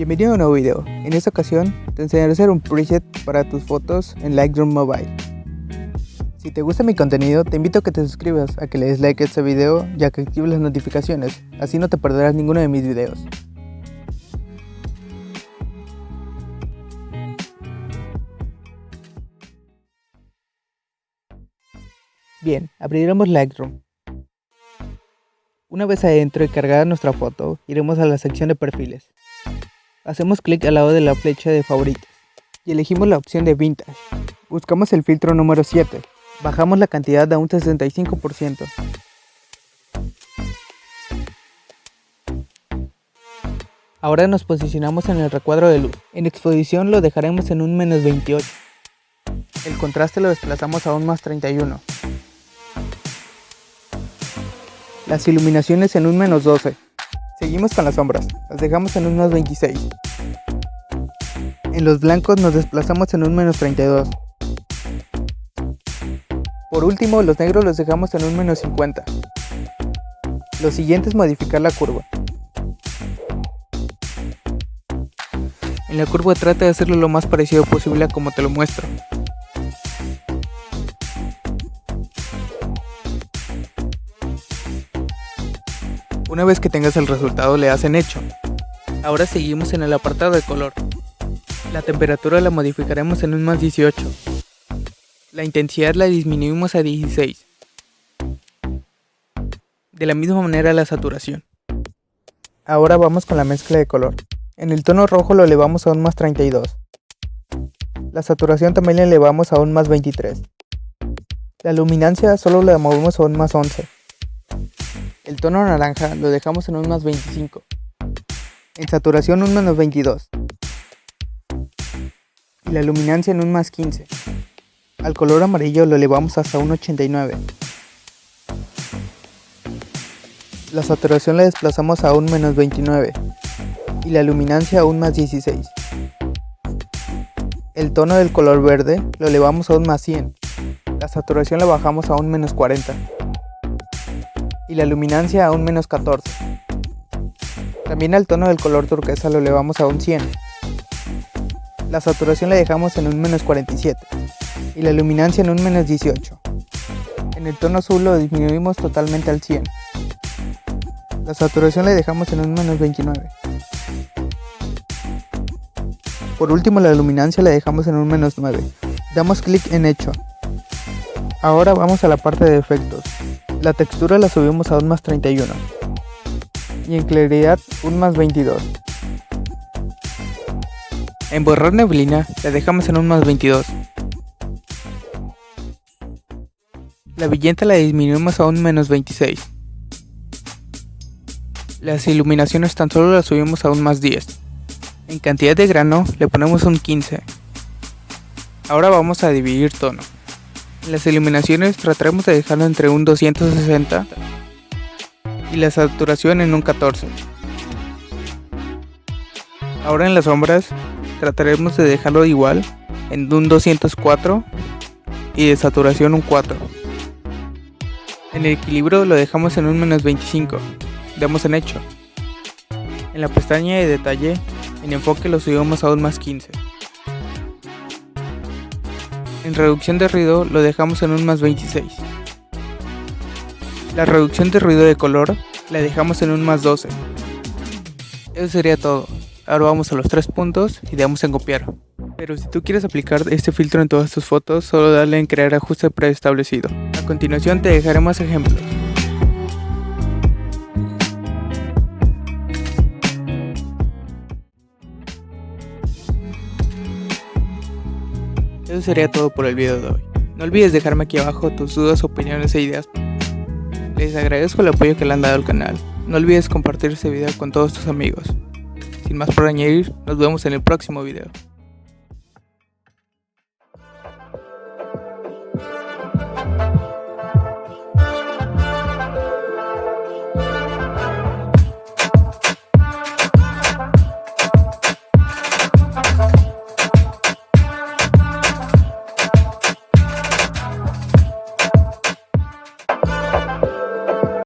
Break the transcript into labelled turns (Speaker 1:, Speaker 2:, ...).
Speaker 1: Bienvenido a un nuevo video. En esta ocasión te enseñaré a hacer un preset para tus fotos en Lightroom Mobile. Si te gusta mi contenido, te invito a que te suscribas, a que le des like a este video y a que actives las notificaciones, así no te perderás ninguno de mis videos. Bien, abriremos Lightroom. Una vez adentro y cargada nuestra foto, iremos a la sección de perfiles. Hacemos clic al lado de la flecha de favoritos y elegimos la opción de Vintage. Buscamos el filtro número 7. Bajamos la cantidad a un 65%. Ahora nos posicionamos en el recuadro de luz. En exposición lo dejaremos en un -28. El contraste lo desplazamos a un +31. Las iluminaciones en un -12. Seguimos con las sombras, las dejamos en un +26. En los blancos nos desplazamos en un -32. Por último, los negros los dejamos en un -50. Lo siguiente es modificar la curva. En la curva trata de hacerlo lo más parecido posible a como te lo muestro. Una vez que tengas el resultado le das en hecho. Ahora seguimos en el apartado de color. La temperatura la modificaremos en un +18. La intensidad la disminuimos a 16. De la misma manera la saturación. Ahora vamos con la mezcla de color. En el tono rojo lo elevamos a un +32. La saturación también la elevamos a un +23. La luminancia solo la movemos a un +11. El tono naranja lo dejamos en un +25. En saturación un -22. Y la luminancia en un +15. Al color amarillo lo elevamos hasta un 89. La saturación la desplazamos a un -29. Y la luminancia a un +16. El tono del color verde lo elevamos a un +100. La saturación la bajamos a un -40. Y la luminancia a un -14. También al tono del color turquesa lo elevamos a un 100. La saturación la dejamos en un -47 y la luminancia en un -18. En el tono azul lo disminuimos totalmente al 100. La saturación la dejamos en un -29. Por último la luminancia la dejamos en un -9. Damos clic en hecho. Ahora vamos a la parte de efectos. La textura la subimos a un +31 y en claridad un +22. En borrar neblina la dejamos en un +22. La viñeta la disminuimos a un -26. Las iluminaciones tan solo las subimos a un +10. En cantidad de grano le ponemos un 15. Ahora vamos a dividir tono. En las iluminaciones trataremos de dejarlo entre un 260 y la saturación en un 14. Ahora en las sombras trataremos de dejarlo igual en un 204 y de saturación un 4. En el equilibrio lo dejamos en un -25. Damos en hecho. En la pestaña de detalle en enfoque lo subimos a un +15. En reducción de ruido lo dejamos en un +26. La reducción de ruido de color la dejamos en un +12. Eso sería todo. Ahora vamos a los 3 puntos y damos en copiar. Pero si tú quieres aplicar este filtro en todas tus fotos, solo dale en crear ajuste preestablecido. A continuación te dejaré más ejemplos. Eso sería todo por el video de hoy. No olvides dejarme aquí abajo tus dudas, opiniones e ideas. Les agradezco el apoyo que le han dado al canal. No olvides compartir este video con todos tus amigos. Sin más por añadir, nos vemos en el próximo video.